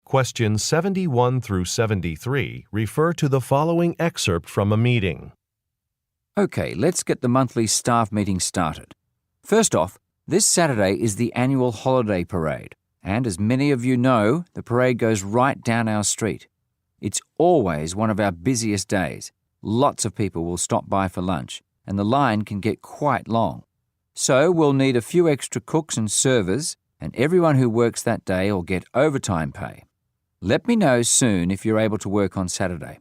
Questions 71 through 73 refer to the following excerpt from a meeting. Okay, let's get the monthly staff meeting started. First off, this Saturday is the annual holiday parade, and as many of you know, the parade goes right down our street. It's always one of our busiest days. Lots of people will stop by for lunch, and the line can get quite long. So we'll need a few extra cooks and servers, and everyone who works that day will get overtime pay. Let me know soon if you're able to work on Saturday.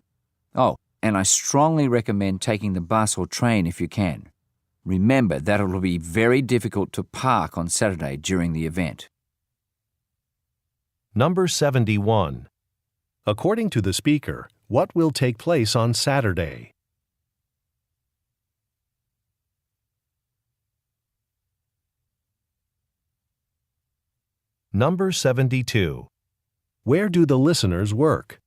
Oh, and I strongly recommend taking the bus or train if you can. Remember that it will be very difficult to park on Saturday during the event. Number 71. According to the speaker, what will take place on Saturday? Number 72. Where do the listeners work?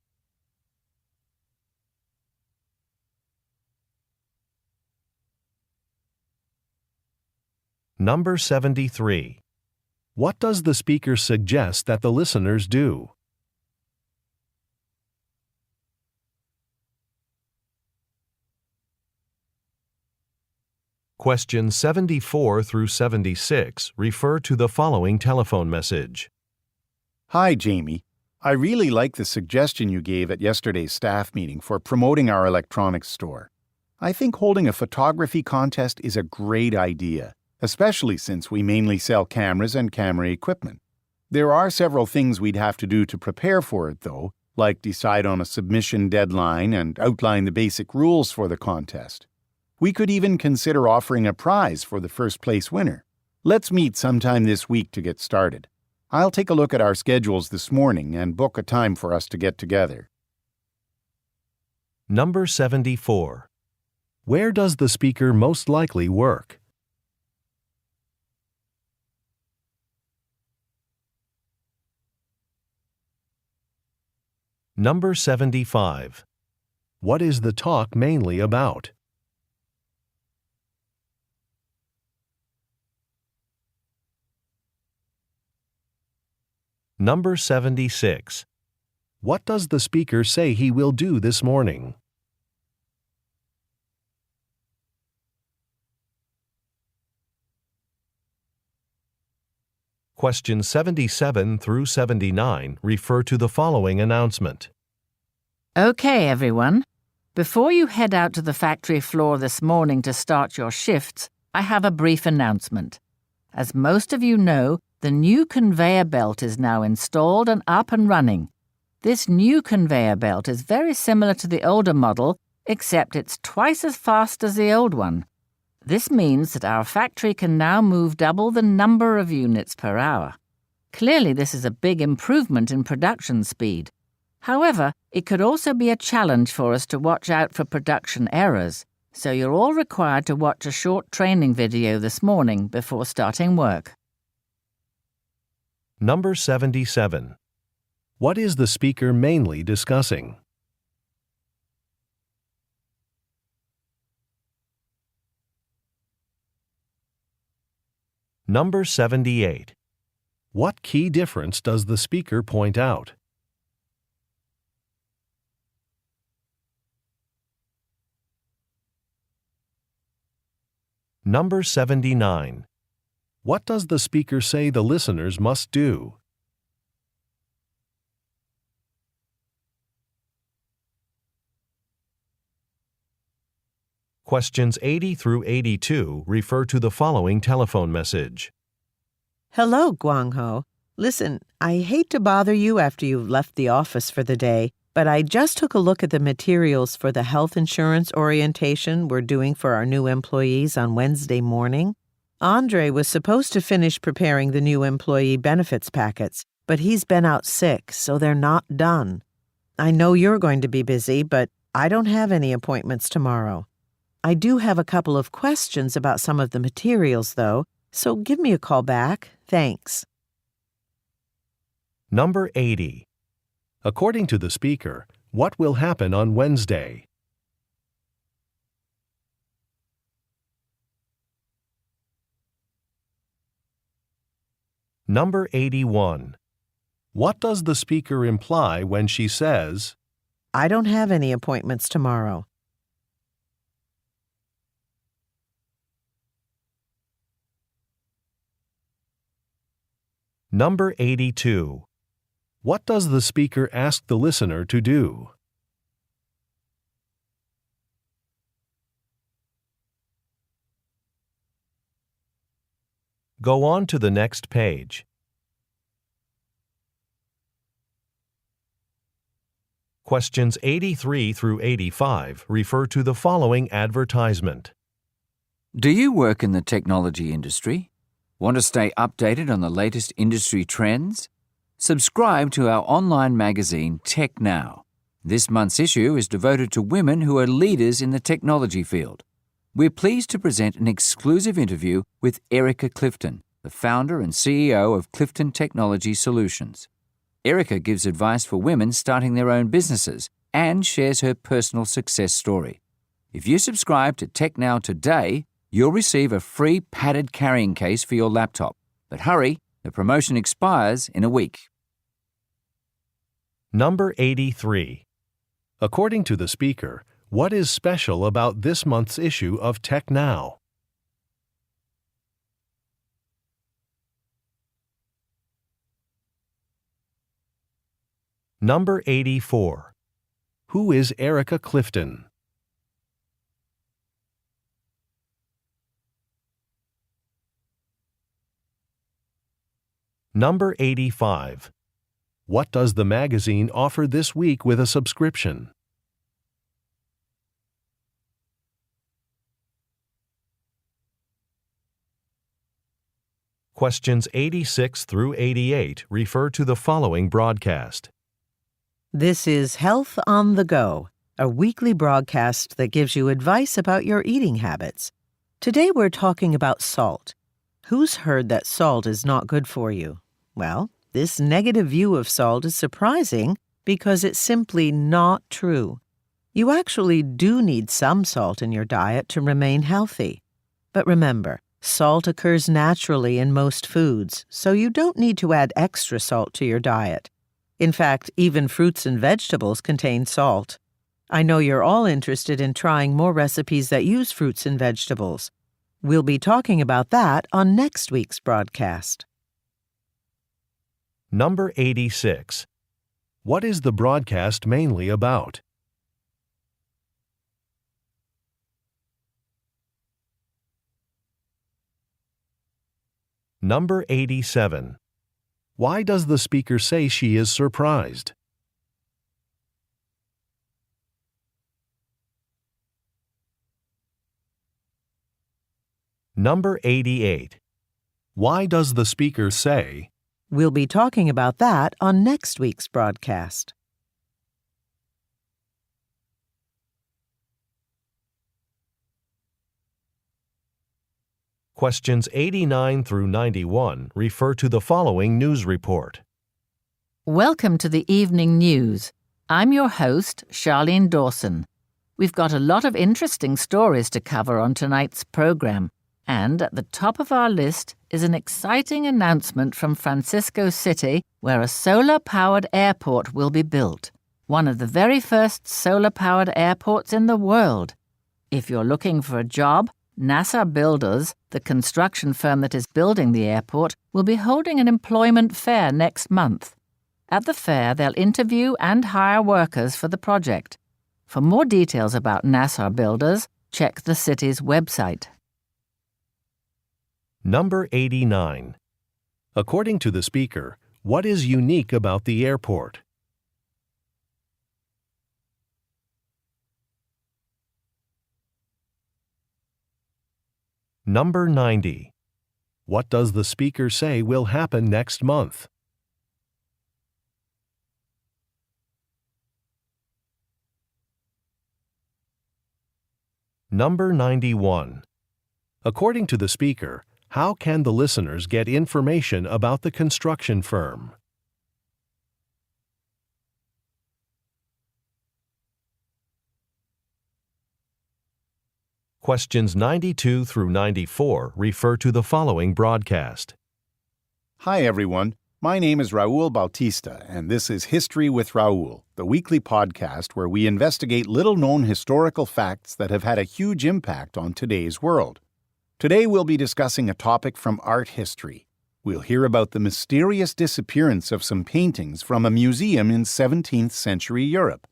Number 73. What does the speaker suggest that the listeners do? Questions 74 through 76 refer to the following telephone message. Hi, Jamie. I really like the suggestion you gave at yesterday's staff meeting for promoting our electronics store. I think holding a photography contest is a great idea, especially since we mainly sell cameras and camera equipment. There are several things we'd have to do to prepare for it, though, like decide on a submission deadline and outline the basic rules for the contest. We could even consider offering a prize for the first place winner. Let's meet sometime this week to get started. I'll take a look at our schedules this morning and book a time for us to get together. Number 74. Where does the speaker most likely work? Number 75. What is the talk mainly about? Number 76. What does the speaker say he will do this morning? Questions 77 through 79 refer to the following announcement. Okay, everyone. Before you head out to the factory floor this morning to start your shifts, I have a brief announcement. As most of you know, the new conveyor belt is now installed and up and running. This new conveyor belt is very similar to the older model, except it's twice as fast as the old one. This means that our factory can now move double the number of units per hour. Clearly, this is a big improvement in production speed. However, it could also be a challenge for us to watch out for production errors, so you're all required to watch a short training video this morning before starting work. Number 77. What is the speaker mainly discussing? Number 78. What key difference does the speaker point out? Number 79. What does the speaker say the listeners must do? Questions 80 through 82 refer to the following telephone message. Hello, Guang Ho. Listen, I hate to bother you after you've left the office for the day, but I just took a look at the materials for the health insurance orientation we're doing for our new employees on Wednesday morning. Andre was supposed to finish preparing the new employee benefits packets, but he's been out sick, so they're not done. I know you're going to be busy, but I don't have any appointments tomorrow. I do have a couple of questions about some of the materials, though, so give me a call back. Thanks. Number 80. According to the speaker, what will happen on Wednesday? Number 81. What does the speaker imply when she says, I don't have any appointments tomorrow? Number 82. What does the speaker ask the listener to do? Go on to the next page. Questions 83 through 85 refer to the following advertisement. Do you work in the technology industry? Want to stay updated on the latest industry trends? Subscribe to our online magazine, Tech Now. This month's issue is devoted to women who are leaders in the technology field. We're pleased to present an exclusive interview with Erica Clifton, the founder and CEO of Clifton Technology Solutions. Erica gives advice for women starting their own businesses and shares her personal success story. If you subscribe to Tech Now today, you'll receive a free padded carrying case for your laptop. But hurry, the promotion expires in a week. Number 83. According to the speaker, what is special about this month's issue of Tech Now? Number 84. Who is Erica Clifton? Number 85. What does the magazine offer this week with a subscription? Questions 86 through 88 refer to the following broadcast. This is Health on the Go, a weekly broadcast that gives you advice about your eating habits. Today we're talking about salt. Who's heard that salt is not good for you? Well, this negative view of salt is surprising because it's simply not true. You actually do need some salt in your diet to remain healthy. But remember, salt occurs naturally in most foods, so you don't need to add extra salt to your diet. In fact, even fruits and vegetables contain salt. I know you're all interested in trying more recipes that use fruits and vegetables. We'll be talking about that on next week's broadcast. Number 86. What is the broadcast mainly about? Number 87. Why does the speaker say she is surprised? Number 88. Why does the speaker say, We'll be talking about that on next week's broadcast. Questions 89 through 91 refer to the following news report. Welcome to the evening news. I'm your host, Charlene Dawson. We've got a lot of interesting stories to cover on tonight's program. And at the top of our list is an exciting announcement from Francisco City, where a solar-powered airport will be built. One of the very first solar-powered airports in the world. If you're looking for a job, NASA Builders, the construction firm that is building the airport, will be holding an employment fair next month. At the fair, they'll interview and hire workers for the project. For more details about NASA Builders, check the city's website. Number 89. According to the speaker, what is unique about the airport? Number 90. What does the speaker say will happen next month? Number 91. According to the speaker, how can the listeners get information about the construction firm? Questions 92 through 94 refer to the following broadcast. Hi, everyone. My name is Raul Bautista, and this is History with Raul, the weekly podcast where we investigate little-known historical facts that have had a huge impact on today's world. Today we'll be discussing a topic from art history. We'll hear about the mysterious disappearance of some paintings from a museum in 17th century Europe.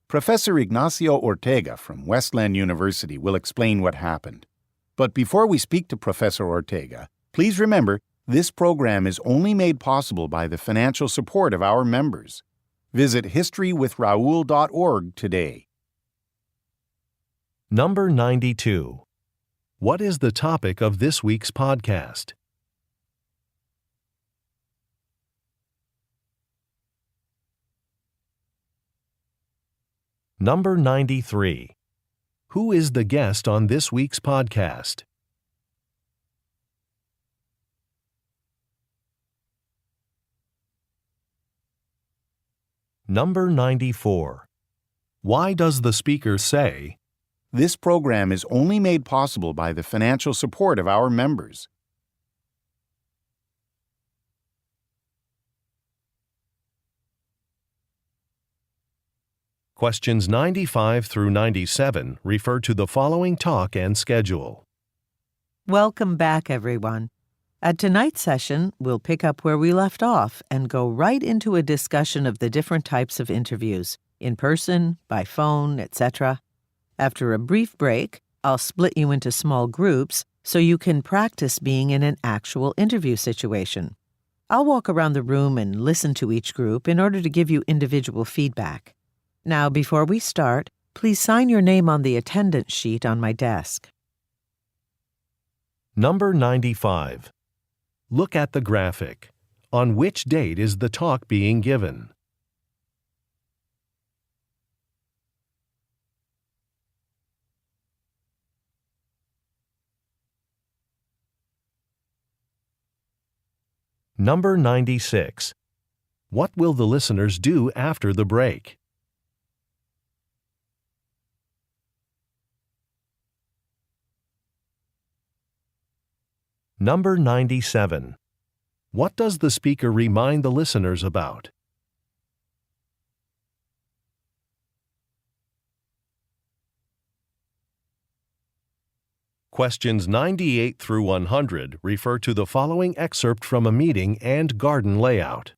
Professor Ignacio Ortega from Westland University will explain what happened. But before we speak to Professor Ortega, please remember, this program is only made possible by the financial support of our members. Visit historywithraul.org today. Number 92. What is the topic of this week's podcast? Number 93. Who is the guest on this week's podcast? Number 94. Why does the speaker say, This program is only made possible by the financial support of our members? Questions 95 through 97 refer to the following talk and schedule. Welcome back, everyone. At tonight's session, we'll pick up where we left off and go right into a discussion of the different types of interviews, in person, by phone, etc. After a brief break, I'll split you into small groups so you can practice being in an actual interview situation. I'll walk around the room and listen to each group in order to give you individual feedback. Now, before we start, please sign your name on the attendance sheet on my desk. Number 95. Look at the graphic. On which date is the talk being given? Number 96. What will the listeners do after the break? Number 97. What does the speaker remind the listeners about? Questions 98 through 100 refer to the following excerpt from a meeting and garden layout.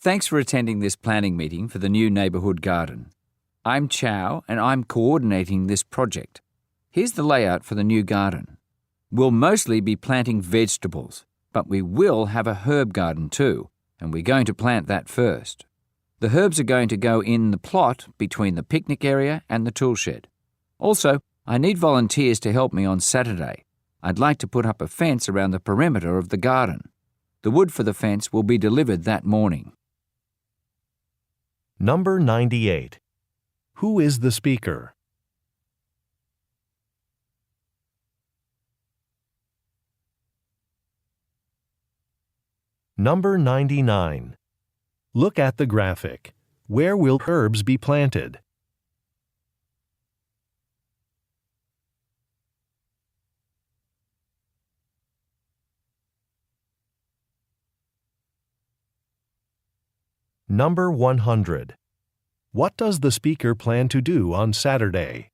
Thanks for attending this planning meeting for the new neighbourhood garden. I'm Chow and I'm coordinating this project. Here's the layout for the new garden. We'll mostly be planting vegetables, but we will have a herb garden too, and we're going to plant that first. The herbs are going to go in the plot between the picnic area and the tool shed. Also, I need volunteers to help me on Saturday. I'd like to put up a fence around the perimeter of the garden. The wood for the fence will be delivered that morning. Number 98. Who is the speaker? Number 99. Look at the graphic. Where will herbs be planted? Number 100. What does the speaker plan to do on Saturday?